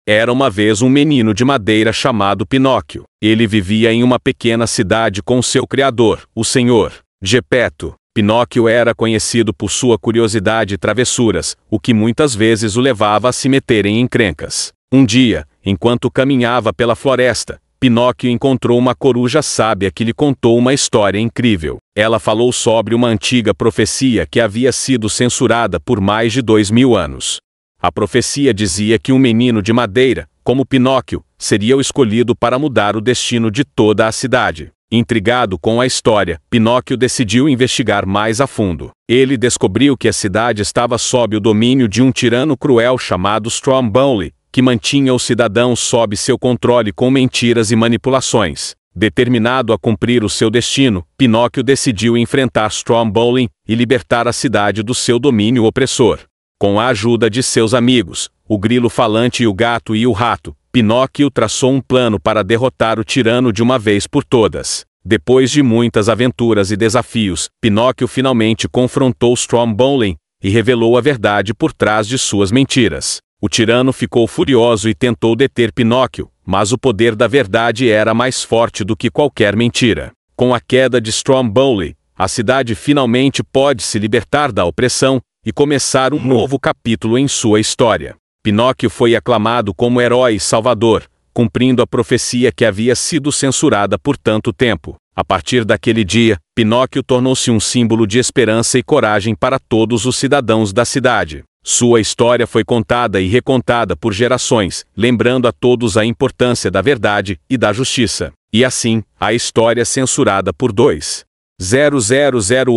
Era uma vez um menino de madeira chamado Pinóquio. Ele vivia em uma pequena cidade com seu criador, o Senhor Gepeto. Pinóquio era conhecido por sua curiosidade e travessuras, o que muitas vezes o levava a se meter em encrencas. Um dia, enquanto caminhava pela floresta, Pinóquio encontrou uma coruja sábia que lhe contou uma história incrível. Ela falou sobre uma antiga profecia que havia sido censurada por mais de 2000 anos. A profecia dizia que um menino de madeira, como Pinóquio, seria o escolhido para mudar o destino de toda a cidade. Intrigado com a história, Pinóquio decidiu investigar mais a fundo. Ele descobriu que a cidade estava sob o domínio de um tirano cruel chamado Stromboli, que mantinha os cidadãos sob seu controle com mentiras e manipulações. Determinado a cumprir o seu destino, Pinóquio decidiu enfrentar Stromboli e libertar a cidade do seu domínio opressor. Com a ajuda de seus amigos, o grilo falante e o gato e o rato, Pinóquio traçou um plano para derrotar o tirano de uma vez por todas. Depois de muitas aventuras e desafios, Pinóquio finalmente confrontou Stromboli e revelou a verdade por trás de suas mentiras. O tirano ficou furioso e tentou deter Pinóquio, mas o poder da verdade era mais forte do que qualquer mentira. Com a queda de Stromboli, a cidade finalmente pode se libertar da opressão e começar um novo capítulo em sua história. Pinóquio foi aclamado como herói e salvador, cumprindo a profecia que havia sido censurada por tanto tempo. A partir daquele dia, Pinóquio tornou-se um símbolo de esperança e coragem para todos os cidadãos da cidade. Sua história foi contada e recontada por gerações, lembrando a todos a importância da verdade e da justiça. E assim, a história censurada por 200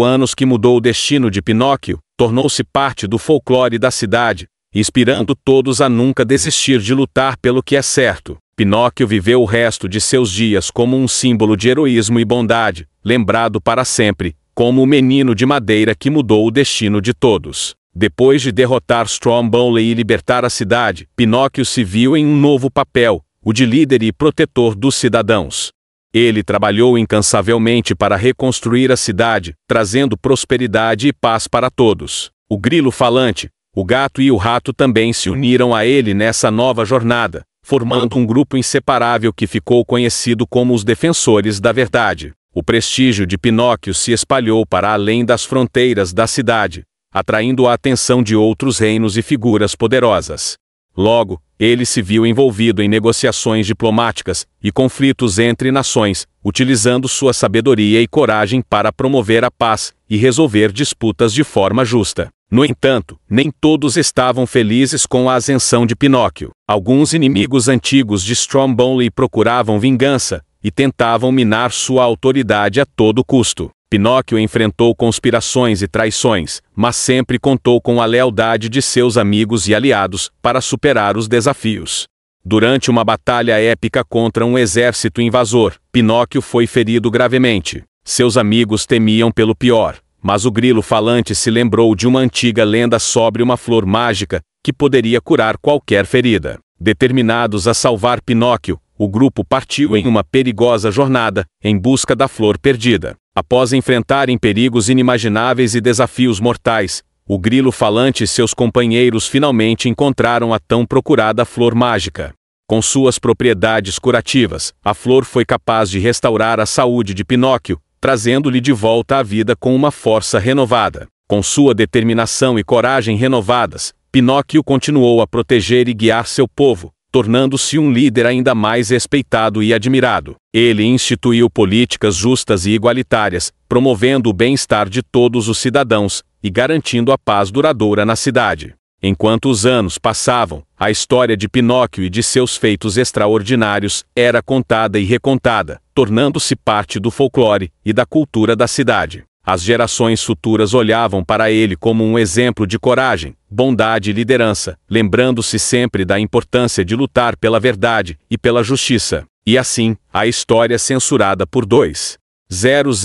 anos que mudou o destino de Pinóquio, tornou-se parte do folclore da cidade, inspirando todos a nunca desistir de lutar pelo que é certo. Pinóquio viveu o resto de seus dias como um símbolo de heroísmo e bondade, lembrado para sempre, como o menino de madeira que mudou o destino de todos. Depois de derrotar Stromboli e libertar a cidade, Pinóquio se viu em um novo papel, o de líder e protetor dos cidadãos. Ele trabalhou incansavelmente para reconstruir a cidade, trazendo prosperidade e paz para todos. O grilo falante, o gato e o rato também se uniram a ele nessa nova jornada, formando um grupo inseparável que ficou conhecido como os Defensores da Verdade. O prestígio de Pinóquio se espalhou para além das fronteiras da cidade, atraindo a atenção de outros reinos e figuras poderosas. Logo, ele se viu envolvido em negociações diplomáticas e conflitos entre nações, utilizando sua sabedoria e coragem para promover a paz e resolver disputas de forma justa. No entanto, nem todos estavam felizes com a ascensão de Pinóquio. Alguns inimigos antigos de Stromboli procuravam vingança e tentavam minar sua autoridade a todo custo. Pinóquio enfrentou conspirações e traições, mas sempre contou com a lealdade de seus amigos e aliados para superar os desafios. Durante uma batalha épica contra um exército invasor, Pinóquio foi ferido gravemente. Seus amigos temiam pelo pior, mas o grilo falante se lembrou de uma antiga lenda sobre uma flor mágica que poderia curar qualquer ferida. Determinados a salvar Pinóquio, o grupo partiu em uma perigosa jornada, em busca da flor perdida. Após enfrentarem perigos inimagináveis e desafios mortais, o grilo falante e seus companheiros finalmente encontraram a tão procurada flor mágica. Com suas propriedades curativas, a flor foi capaz de restaurar a saúde de Pinóquio, trazendo-lhe de volta à vida com uma força renovada. Com sua determinação e coragem renovadas, Pinóquio continuou a proteger e guiar seu povo, tornando-se um líder ainda mais respeitado e admirado. Ele instituiu políticas justas e igualitárias, promovendo o bem-estar de todos os cidadãos e garantindo a paz duradoura na cidade. Enquanto os anos passavam, a história de Pinóquio e de seus feitos extraordinários era contada e recontada, tornando-se parte do folclore e da cultura da cidade. As gerações futuras olhavam para ele como um exemplo de coragem, bondade e liderança, lembrando-se sempre da importância de lutar pela verdade e pela justiça. E assim, a história censurada por 200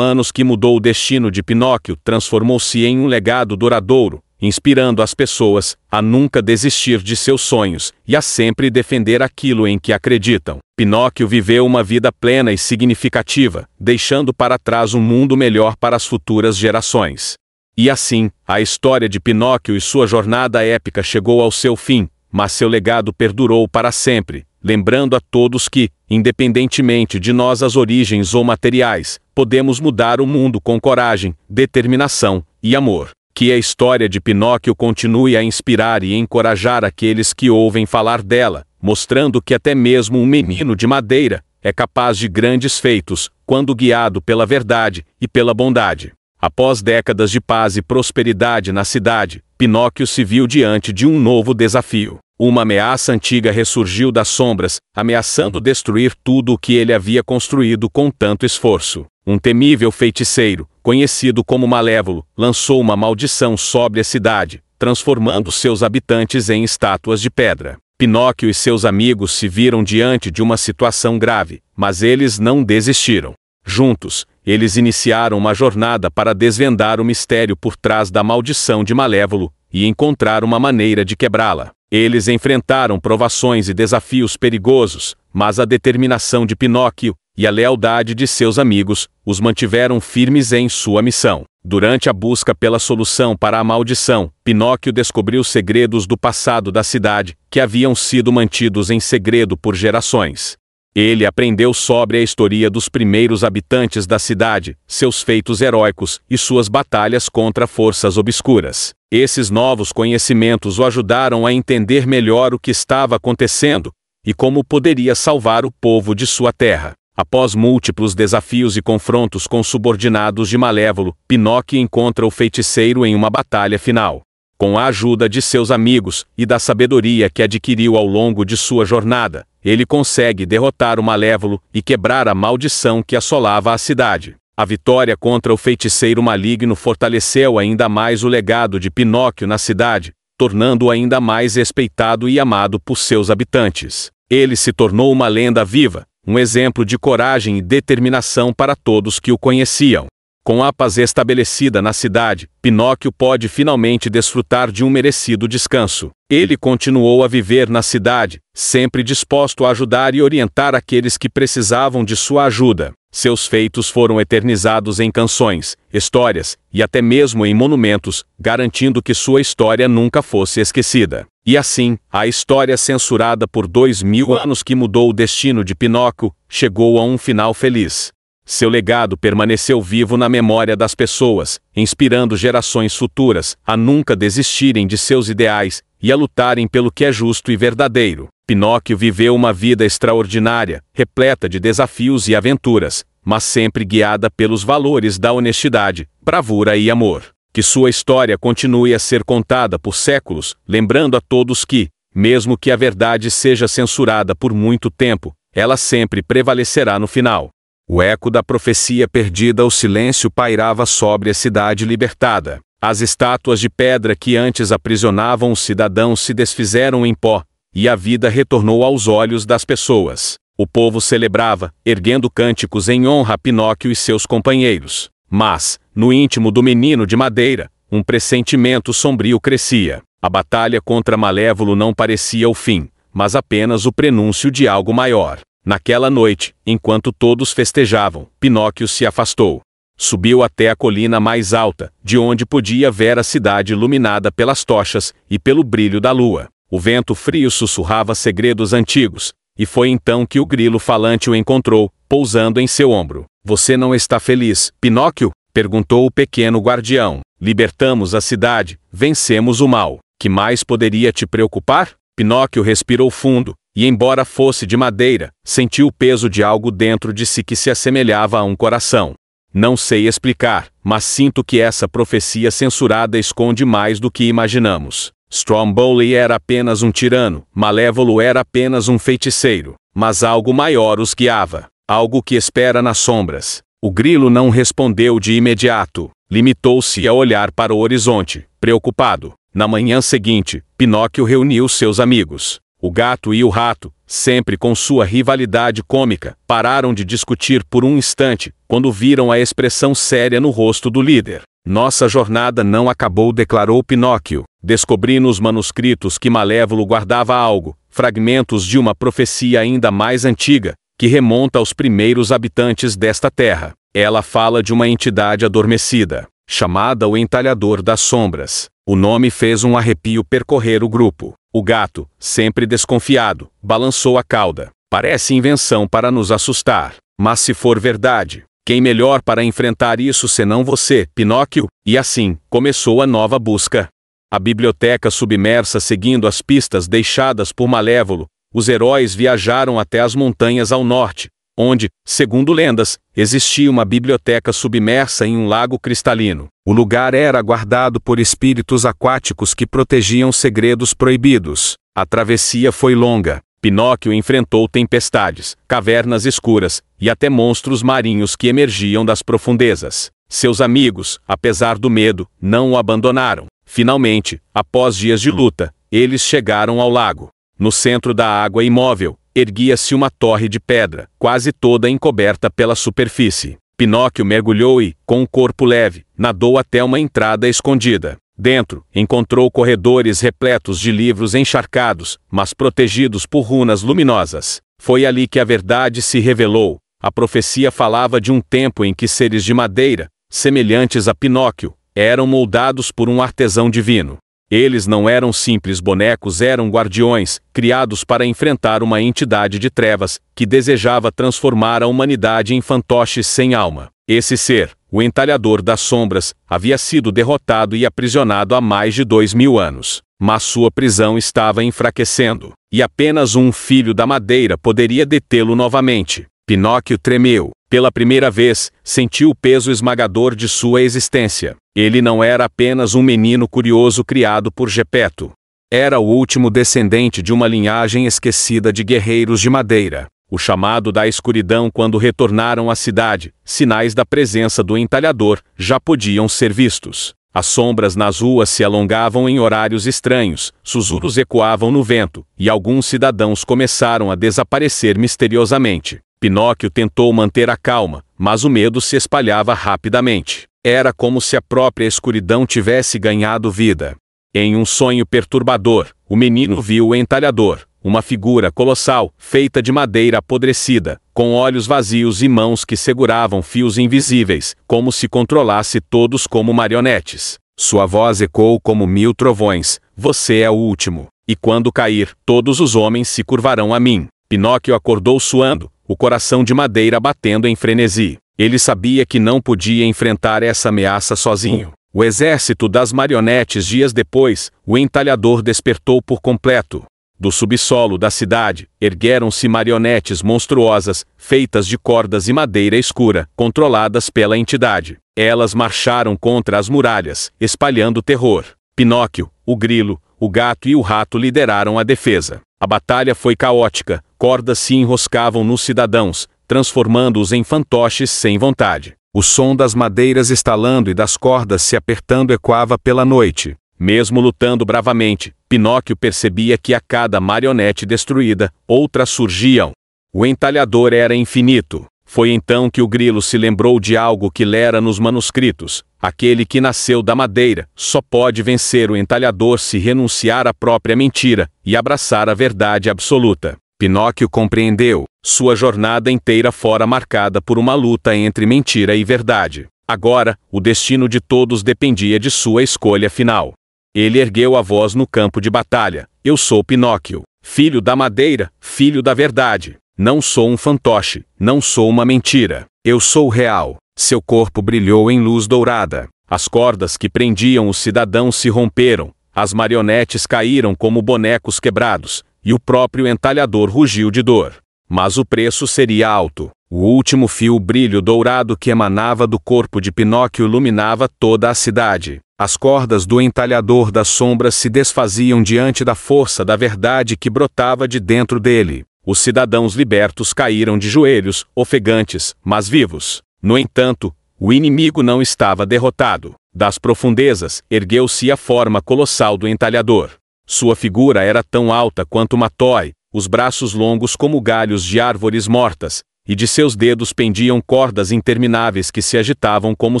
anos que mudou o destino de Pinóquio transformou-se em um legado duradouro, inspirando as pessoas a nunca desistir de seus sonhos e a sempre defender aquilo em que acreditam. Pinóquio viveu uma vida plena e significativa, deixando para trás um mundo melhor para as futuras gerações. E assim, a história de Pinóquio e sua jornada épica chegou ao seu fim, mas seu legado perdurou para sempre, lembrando a todos que, independentemente de nossas origens ou materiais, podemos mudar o mundo com coragem, determinação e amor. Que a história de Pinóquio continue a inspirar e encorajar aqueles que ouvem falar dela, mostrando que até mesmo um menino de madeira é capaz de grandes feitos, quando guiado pela verdade e pela bondade. Após décadas de paz e prosperidade na cidade, Pinóquio se viu diante de um novo desafio. Uma ameaça antiga ressurgiu das sombras, ameaçando destruir tudo o que ele havia construído com tanto esforço. Um temível feiticeiro, conhecido como Malévolo, lançou uma maldição sobre a cidade, transformando seus habitantes em estátuas de pedra. Pinóquio e seus amigos se viram diante de uma situação grave, mas eles não desistiram. Juntos, eles iniciaram uma jornada para desvendar o mistério por trás da maldição de Malévolo e encontrar uma maneira de quebrá-la. Eles enfrentaram provações e desafios perigosos, mas a determinação de Pinóquio e a lealdade de seus amigos os mantiveram firmes em sua missão. Durante a busca pela solução para a maldição, Pinóquio descobriu segredos do passado da cidade, que haviam sido mantidos em segredo por gerações. Ele aprendeu sobre a história dos primeiros habitantes da cidade, seus feitos heróicos e suas batalhas contra forças obscuras. Esses novos conhecimentos o ajudaram a entender melhor o que estava acontecendo e como poderia salvar o povo de sua terra. Após múltiplos desafios e confrontos com subordinados de Malévolo, Pinóquio encontra o feiticeiro em uma batalha final. Com a ajuda de seus amigos e da sabedoria que adquiriu ao longo de sua jornada, ele consegue derrotar o Malévolo e quebrar a maldição que assolava a cidade. A vitória contra o feiticeiro maligno fortaleceu ainda mais o legado de Pinóquio na cidade, tornando-o ainda mais respeitado e amado por seus habitantes. Ele se tornou uma lenda viva, um exemplo de coragem e determinação para todos que o conheciam. Com a paz estabelecida na cidade, Pinóquio pode finalmente desfrutar de um merecido descanso. Ele continuou a viver na cidade, sempre disposto a ajudar e orientar aqueles que precisavam de sua ajuda. Seus feitos foram eternizados em canções, histórias e até mesmo em monumentos, garantindo que sua história nunca fosse esquecida. E assim, a história censurada por 2000 anos que mudou o destino de Pinóquio, chegou a um final feliz. Seu legado permaneceu vivo na memória das pessoas, inspirando gerações futuras a nunca desistirem de seus ideais e a lutarem pelo que é justo e verdadeiro. Pinóquio viveu uma vida extraordinária, repleta de desafios e aventuras, mas sempre guiada pelos valores da honestidade, bravura e amor. Que sua história continue a ser contada por séculos, lembrando a todos que, mesmo que a verdade seja censurada por muito tempo, ela sempre prevalecerá no final. O eco da profecia perdida, o silêncio pairava sobre a cidade libertada. As estátuas de pedra que antes aprisionavam os cidadãos se desfizeram em pó, e a vida retornou aos olhos das pessoas. O povo celebrava, erguendo cânticos em honra a Pinóquio e seus companheiros. Mas, no íntimo do menino de madeira, um pressentimento sombrio crescia. A batalha contra Malévolo não parecia o fim, mas apenas o prenúncio de algo maior. Naquela noite, enquanto todos festejavam, Pinóquio se afastou. Subiu até a colina mais alta, de onde podia ver a cidade iluminada pelas tochas e pelo brilho da lua. O vento frio sussurrava segredos antigos, e foi então que o grilo falante o encontrou, pousando em seu ombro. "Você não está feliz, Pinóquio?" perguntou o pequeno guardião. "Libertamos a cidade, vencemos o mal. Que mais poderia te preocupar?" Pinóquio respirou fundo, e embora fosse de madeira, sentiu o peso de algo dentro de si que se assemelhava a um coração. "Não sei explicar, mas sinto que essa profecia censurada esconde mais do que imaginamos. Stromboli era apenas um tirano, Malévolo era apenas um feiticeiro, mas algo maior os guiava, algo que espera nas sombras." O grilo não respondeu de imediato, limitou-se a olhar para o horizonte, preocupado. Na manhã seguinte, Pinóquio reuniu seus amigos. O gato e o rato, sempre com sua rivalidade cômica, pararam de discutir por um instante, quando viram a expressão séria no rosto do líder. "Nossa jornada não acabou", declarou Pinóquio. "Descobri nos manuscritos que Malévolo guardava algo, fragmentos de uma profecia ainda mais antiga, que remonta aos primeiros habitantes desta terra. Ela fala de uma entidade adormecida, chamada o Entalhador das Sombras. O nome fez um arrepio percorrer o grupo. O gato, sempre desconfiado, balançou a cauda. Parece invenção para nos assustar. Mas se for verdade, quem melhor para enfrentar isso senão você, Pinóquio? E assim, começou a nova busca. A biblioteca submersa seguindo as pistas deixadas por Malévolo, os heróis viajaram até as montanhas ao norte, onde, segundo lendas, existia uma biblioteca submersa em um lago cristalino. O lugar era guardado por espíritos aquáticos que protegiam segredos proibidos. A travessia foi longa. Pinóquio enfrentou tempestades, cavernas escuras e até monstros marinhos que emergiam das profundezas. Seus amigos, apesar do medo, não o abandonaram. Finalmente, após dias de luta, eles chegaram ao lago. No centro da água imóvel, erguia-se uma torre de pedra, quase toda encoberta pela superfície. Pinóquio mergulhou e, com o corpo leve, nadou até uma entrada escondida. Dentro, encontrou corredores repletos de livros encharcados, mas protegidos por runas luminosas. Foi ali que a verdade se revelou. A profecia falava de um tempo em que seres de madeira, semelhantes a Pinóquio, eram moldados por um artesão divino. Eles não eram simples bonecos, eram guardiões, criados para enfrentar uma entidade de trevas, que desejava transformar a humanidade em fantoches sem alma. Esse ser, o Entalhador das Sombras, havia sido derrotado e aprisionado há mais de 2000 anos. Mas sua prisão estava enfraquecendo, e apenas um filho da madeira poderia detê-lo novamente. Pinóquio tremeu. Pela primeira vez, sentiu o peso esmagador de sua existência. Ele não era apenas um menino curioso criado por Gepeto. Era o último descendente de uma linhagem esquecida de guerreiros de madeira. O chamado da escuridão quando retornaram à cidade, sinais da presença do Entalhador, já podiam ser vistos. As sombras nas ruas se alongavam em horários estranhos, sussurros ecoavam no vento, e alguns cidadãos começaram a desaparecer misteriosamente. Pinóquio tentou manter a calma, mas o medo se espalhava rapidamente. Era como se a própria escuridão tivesse ganhado vida. Em um sonho perturbador, o menino viu o Entalhador, uma figura colossal, feita de madeira apodrecida, com olhos vazios e mãos que seguravam fios invisíveis, como se controlasse todos como marionetes. Sua voz ecoou como 1000 trovões: "Você é o último, e quando cair, todos os homens se curvarão a mim." Pinóquio acordou suando, o coração de madeira batendo em frenesi. Ele sabia que não podia enfrentar essa ameaça sozinho. O exército das marionetes. Dias depois, o Entalhador despertou por completo. Do subsolo da cidade, ergueram-se marionetes monstruosas, feitas de cordas e madeira escura, controladas pela entidade. Elas marcharam contra as muralhas, espalhando terror. Pinóquio, o grilo, o gato e o rato lideraram a defesa. A batalha foi caótica, cordas se enroscavam nos cidadãos, transformando-os em fantoches sem vontade. O som das madeiras estalando e das cordas se apertando ecoava pela noite. Mesmo lutando bravamente, Pinóquio percebia que a cada marionete destruída, outras surgiam. O Entalhador era infinito. Foi então que o grilo se lembrou de algo que lera nos manuscritos: aquele que nasceu da madeira só pode vencer o Entalhador se renunciar à própria mentira e abraçar a verdade absoluta. Pinóquio compreendeu. Sua jornada inteira fora marcada por uma luta entre mentira e verdade. Agora, o destino de todos dependia de sua escolha final. Ele ergueu a voz no campo de batalha: "Eu sou Pinóquio, filho da madeira, filho da verdade. Não sou um fantoche, não sou uma mentira. Eu sou real." Seu corpo brilhou em luz dourada. As cordas que prendiam os cidadãos se romperam, as marionetes caíram como bonecos quebrados, e o próprio Entalhador rugiu de dor. Mas o preço seria alto. O último fio brilho dourado que emanava do corpo de Pinóquio iluminava toda a cidade. As cordas do Entalhador das Sombras se desfaziam diante da força da verdade que brotava de dentro dele. Os cidadãos libertos caíram de joelhos, ofegantes, mas vivos. No entanto, o inimigo não estava derrotado. Das profundezas, ergueu-se a forma colossal do Entalhador. Sua figura era tão alta quanto uma toy, os braços longos como galhos de árvores mortas, e de seus dedos pendiam cordas intermináveis que se agitavam como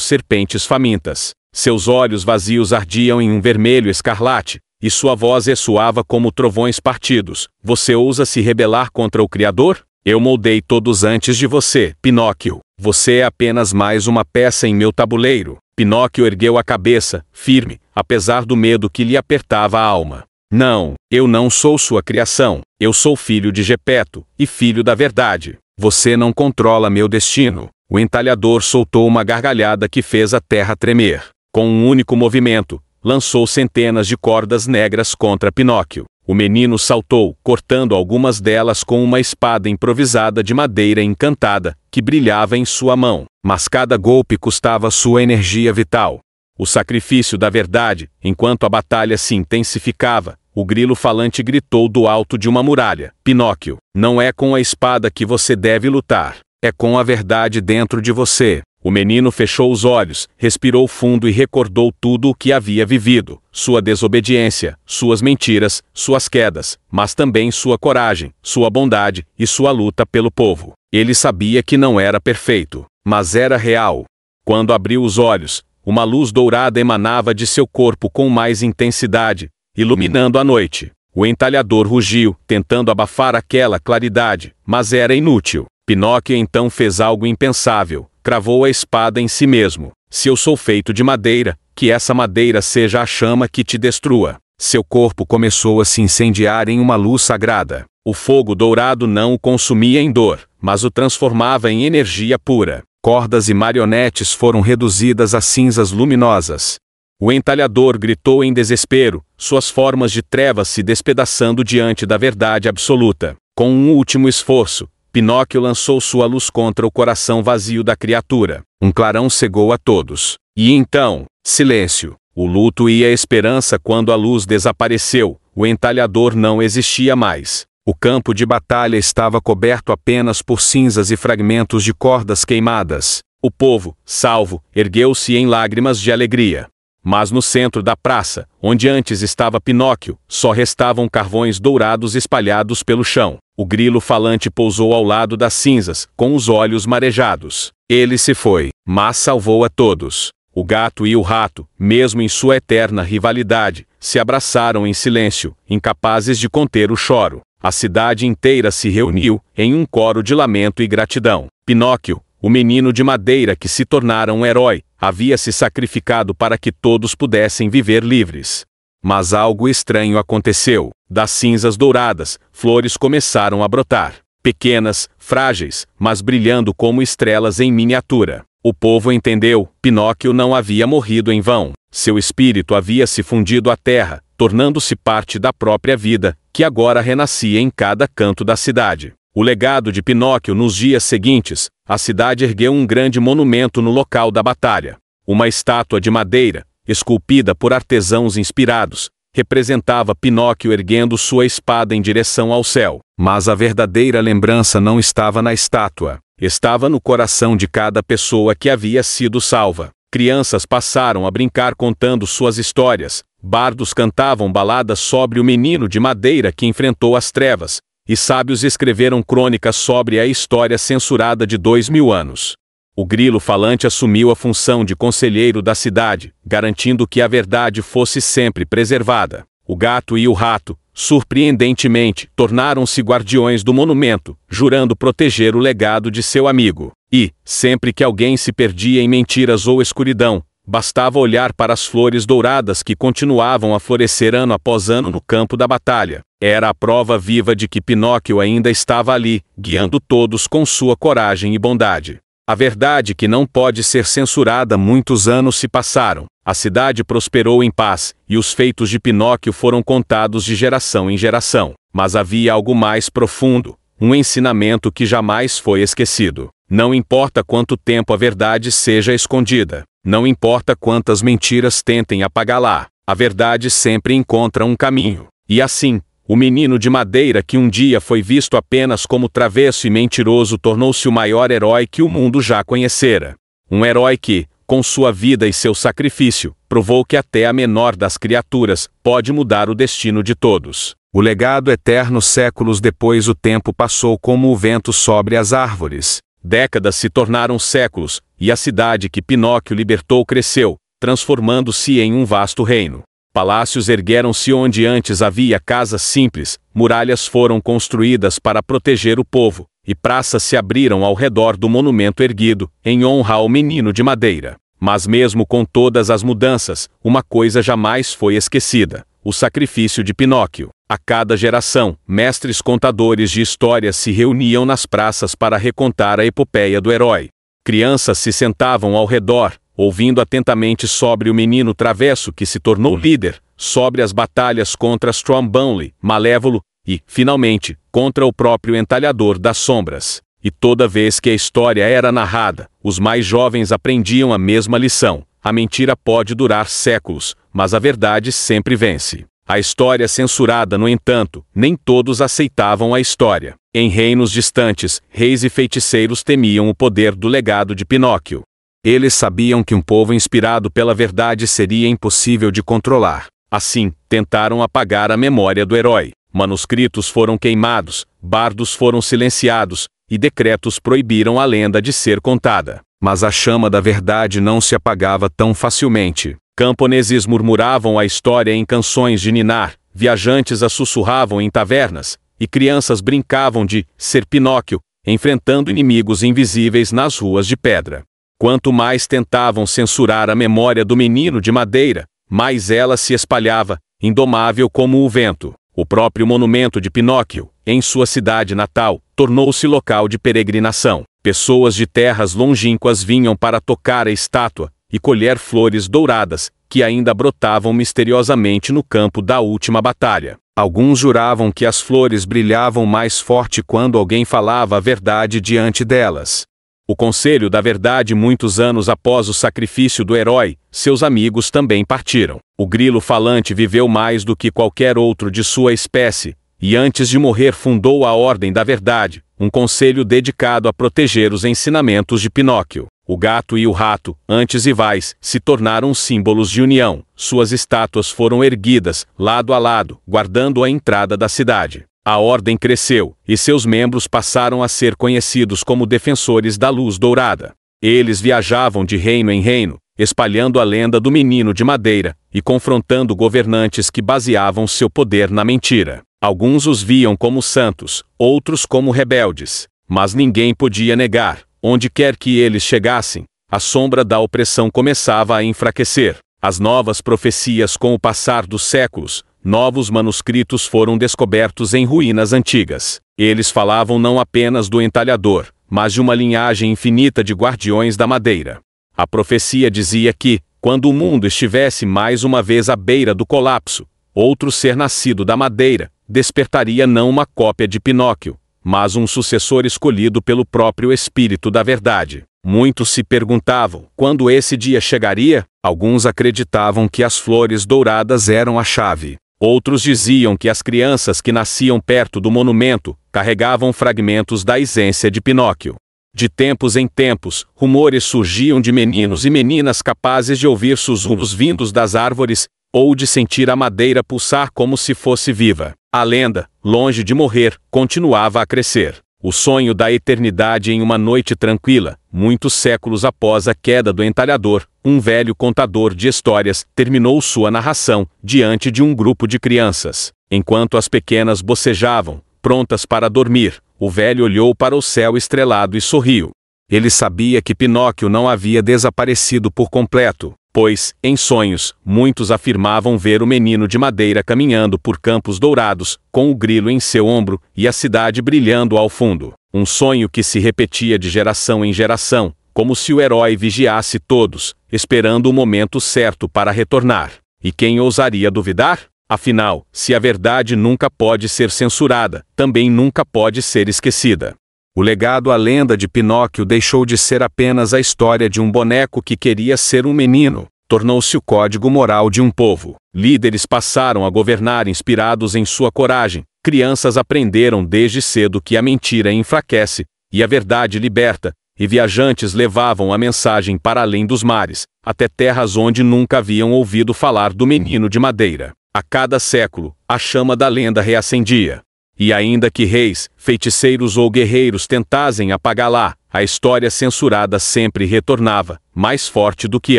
serpentes famintas. Seus olhos vazios ardiam em um vermelho escarlate, e sua voz ressoava como trovões partidos: "Você ousa se rebelar contra o Criador? Eu moldei todos antes de você, Pinóquio. Você é apenas mais uma peça em meu tabuleiro. Pinóquio ergueu a cabeça, firme, apesar do medo que lhe apertava a alma. Não, eu não sou sua criação. Eu sou filho de Gepeto, e filho da verdade. Você não controla meu destino. O entalhador soltou uma gargalhada que fez a terra tremer. Com um único movimento, lançou centenas de cordas negras contra Pinóquio. O menino saltou, cortando algumas delas com uma espada improvisada de madeira encantada, que brilhava em sua mão. Mas cada golpe custava sua energia vital. O sacrifício da verdade. Enquanto a batalha se intensificava, o grilo falante gritou do alto de uma muralha: Pinóquio, não é com a espada que você deve lutar. É com a verdade dentro de você. O menino fechou os olhos, respirou fundo e recordou tudo o que havia vivido: sua desobediência, suas mentiras, suas quedas, mas também sua coragem, sua bondade e sua luta pelo povo. Ele sabia que não era perfeito, mas era real. Quando abriu os olhos, uma luz dourada emanava de seu corpo com mais intensidade, iluminando a noite. O entalhador rugiu, tentando abafar aquela claridade, mas era inútil. Pinóquio então fez algo impensável. Cravou a espada em si mesmo. Se eu sou feito de madeira, que essa madeira seja a chama que te destrua. Seu corpo começou a se incendiar em uma luz sagrada. O fogo dourado não o consumia em dor, mas o transformava em energia pura. Cordas e marionetes foram reduzidas a cinzas luminosas. O entalhador gritou em desespero, suas formas de trevas se despedaçando diante da verdade absoluta. Com um último esforço, Pinóquio lançou sua luz contra o coração vazio da criatura. Um clarão cegou a todos. E então, silêncio. O luto e a esperança. Quando a luz desapareceu, o entalhador não existia mais. O campo de batalha estava coberto apenas por cinzas e fragmentos de cordas queimadas. O povo, salvo, ergueu-se em lágrimas de alegria. Mas no centro da praça, onde antes estava Pinóquio, só restavam carvões dourados espalhados pelo chão. O grilo falante pousou ao lado das cinzas, com os olhos marejados. Ele se foi, mas salvou a todos. O gato e o rato, mesmo em sua eterna rivalidade, se abraçaram em silêncio, incapazes de conter o choro. A cidade inteira se reuniu, em um coro de lamento e gratidão. Pinóquio, o menino de madeira que se tornara um herói, havia se sacrificado para que todos pudessem viver livres. Mas algo estranho aconteceu. Das cinzas douradas, flores começaram a brotar. Pequenas, frágeis, mas brilhando como estrelas em miniatura. O povo entendeu: Pinóquio não havia morrido em vão. Seu espírito havia se fundido à terra, tornando-se parte da própria vida, que agora renascia em cada canto da cidade. O legado de Pinóquio. Nos dias seguintes, a cidade ergueu um grande monumento no local da batalha. Uma estátua de madeira, esculpida por artesãos inspirados, representava Pinóquio erguendo sua espada em direção ao céu. Mas a verdadeira lembrança não estava na estátua. Estava no coração de cada pessoa que havia sido salva. Crianças passaram a brincar contando suas histórias. Bardos cantavam baladas sobre o menino de madeira que enfrentou as trevas. E sábios escreveram crônicas sobre a história censurada de 2000 anos. O grilo falante assumiu a função de conselheiro da cidade, garantindo que a verdade fosse sempre preservada. O gato e o rato, surpreendentemente, tornaram-se guardiões do monumento, jurando proteger o legado de seu amigo. E, sempre que alguém se perdia em mentiras ou escuridão, bastava olhar para as flores douradas que continuavam a florescer ano após ano no campo da batalha. Era a prova viva de que Pinóquio ainda estava ali, guiando todos com sua coragem e bondade. A verdade que não pode ser censurada. Muitos anos se passaram. A cidade prosperou em paz, e os feitos de Pinóquio foram contados de geração em geração. Mas havia algo mais profundo, um ensinamento que jamais foi esquecido. Não importa quanto tempo a verdade seja escondida, não importa quantas mentiras tentem apagá-la, a verdade sempre encontra um caminho. E assim, o menino de madeira que um dia foi visto apenas como travesso e mentiroso tornou-se o maior herói que o mundo já conhecera. Um herói que, com sua vida e seu sacrifício, provou que até a menor das criaturas pode mudar o destino de todos. O legado eterno. Séculos depois, o tempo passou como o vento sobre as árvores. Décadas se tornaram séculos, e a cidade que Pinóquio libertou cresceu, transformando-se em um vasto reino. Palácios ergueram-se onde antes havia casas simples, muralhas foram construídas para proteger o povo, e praças se abriram ao redor do monumento erguido, em honra ao menino de madeira. Mas mesmo com todas as mudanças, uma coisa jamais foi esquecida: o sacrifício de Pinóquio. A cada geração, mestres contadores de histórias se reuniam nas praças para recontar a epopeia do herói. Crianças se sentavam ao redor, ouvindo atentamente sobre o menino travesso que se tornou líder, sobre as batalhas contra Stromboli, Malévolo, e, finalmente, contra o próprio Entalhador das Sombras. E toda vez que a história era narrada, os mais jovens aprendiam a mesma lição: a mentira pode durar séculos, mas a verdade sempre vence. A história censurada, no entanto, nem todos aceitavam a história. Em reinos distantes, reis e feiticeiros temiam o poder do legado de Pinóquio. Eles sabiam que um povo inspirado pela verdade seria impossível de controlar. Assim, tentaram apagar a memória do herói. Manuscritos foram queimados, bardos foram silenciados, e decretos proibiram a lenda de ser contada. Mas a chama da verdade não se apagava tão facilmente. Camponeses murmuravam a história em canções de ninar, viajantes a sussurravam em tavernas, e crianças brincavam de ser Pinóquio, enfrentando inimigos invisíveis nas ruas de pedra. Quanto mais tentavam censurar a memória do menino de madeira, mais ela se espalhava, indomável como o vento. O próprio monumento de Pinóquio, em sua cidade natal, tornou-se local de peregrinação. Pessoas de terras longínquas vinham para tocar a estátua e colher flores douradas, que ainda brotavam misteriosamente no campo da última batalha. Alguns juravam que as flores brilhavam mais forte quando alguém falava a verdade diante delas. O conselho da verdade. Muitos anos após o sacrifício do herói, seus amigos também partiram. O grilo falante viveu mais do que qualquer outro de sua espécie, e antes de morrer fundou a Ordem da Verdade, um conselho dedicado a proteger os ensinamentos de Pinóquio. O gato e o rato, antes rivais, se tornaram símbolos de união. Suas estátuas foram erguidas, lado a lado, guardando a entrada da cidade. A ordem cresceu, e seus membros passaram a ser conhecidos como defensores da luz dourada. Eles viajavam de reino em reino, espalhando a lenda do menino de madeira, e confrontando governantes que baseavam seu poder na mentira. Alguns os viam como santos, outros como rebeldes. Mas ninguém podia negar: onde quer que eles chegassem, a sombra da opressão começava a enfraquecer. As novas profecias. Com o passar dos séculos, novos manuscritos foram descobertos em ruínas antigas. Eles falavam não apenas do entalhador, mas de uma linhagem infinita de guardiões da madeira. A profecia dizia que, quando o mundo estivesse mais uma vez à beira do colapso, outro ser nascido da madeira despertaria não uma cópia de Pinóquio, mas um sucessor escolhido pelo próprio Espírito da Verdade. Muitos se perguntavam quando esse dia chegaria. Alguns acreditavam que as flores douradas eram a chave. Outros diziam que as crianças que nasciam perto do monumento carregavam fragmentos da essência de Pinóquio. De tempos em tempos, rumores surgiam de meninos e meninas capazes de ouvir sussurros vindos das árvores, ou de sentir a madeira pulsar como se fosse viva. A lenda, longe de morrer, continuava a crescer. O sonho da eternidade. Em uma noite tranquila, muitos séculos após a queda do entalhador, um velho contador de histórias terminou sua narração diante de um grupo de crianças. Enquanto as pequenas bocejavam, prontas para dormir, o velho olhou para o céu estrelado e sorriu. Ele sabia que Pinóquio não havia desaparecido por completo, pois, em sonhos, muitos afirmavam ver o menino de madeira caminhando por campos dourados, com o grilo em seu ombro e a cidade brilhando ao fundo. Um sonho que se repetia de geração em geração, como se o herói vigiasse todos, esperando o momento certo para retornar. E quem ousaria duvidar? Afinal, se a verdade nunca pode ser censurada, também nunca pode ser esquecida. O legado. A lenda de Pinóquio deixou de ser apenas a história de um boneco que queria ser um menino. Tornou-se o código moral de um povo. Líderes passaram a governar inspirados em sua coragem. Crianças aprenderam desde cedo que a mentira enfraquece, e a verdade liberta, e viajantes levavam a mensagem para além dos mares, até terras onde nunca haviam ouvido falar do menino de madeira. A cada século, a chama da lenda reacendia. E ainda que reis, feiticeiros ou guerreiros tentassem apagá-la, a história censurada sempre retornava, mais forte do que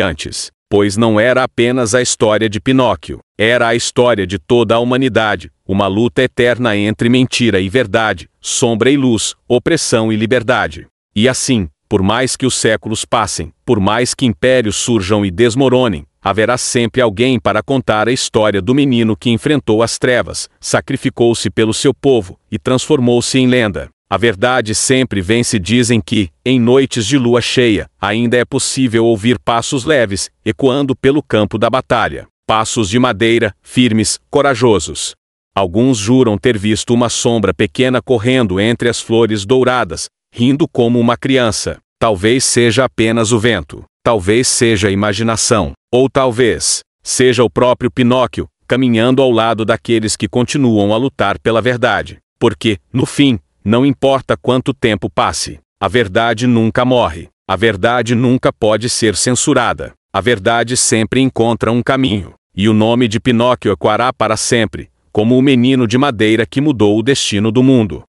antes. pois não era apenas a história de Pinóquio, era a história de toda a humanidade, uma luta eterna entre mentira e verdade, sombra e luz, opressão e liberdade. E assim, por mais que os séculos passem, por mais que impérios surjam e desmoronem, haverá sempre alguém para contar a história do menino que enfrentou as trevas, sacrificou-se pelo seu povo e transformou-se em lenda. A verdade sempre vence. Dizem que, em noites de lua cheia, ainda é possível ouvir passos leves, ecoando pelo campo da batalha. Passos de madeira, firmes, corajosos. Alguns juram ter visto uma sombra pequena correndo entre as flores douradas, rindo como uma criança. Talvez seja apenas o vento, talvez seja a imaginação, ou talvez seja o próprio Pinóquio, caminhando ao lado daqueles que continuam a lutar pela verdade. Porque, no fim, não importa quanto tempo passe, a verdade nunca morre, a verdade nunca pode ser censurada, a verdade sempre encontra um caminho, e o nome de Pinóquio ecoará para sempre, como o menino de madeira que mudou o destino do mundo.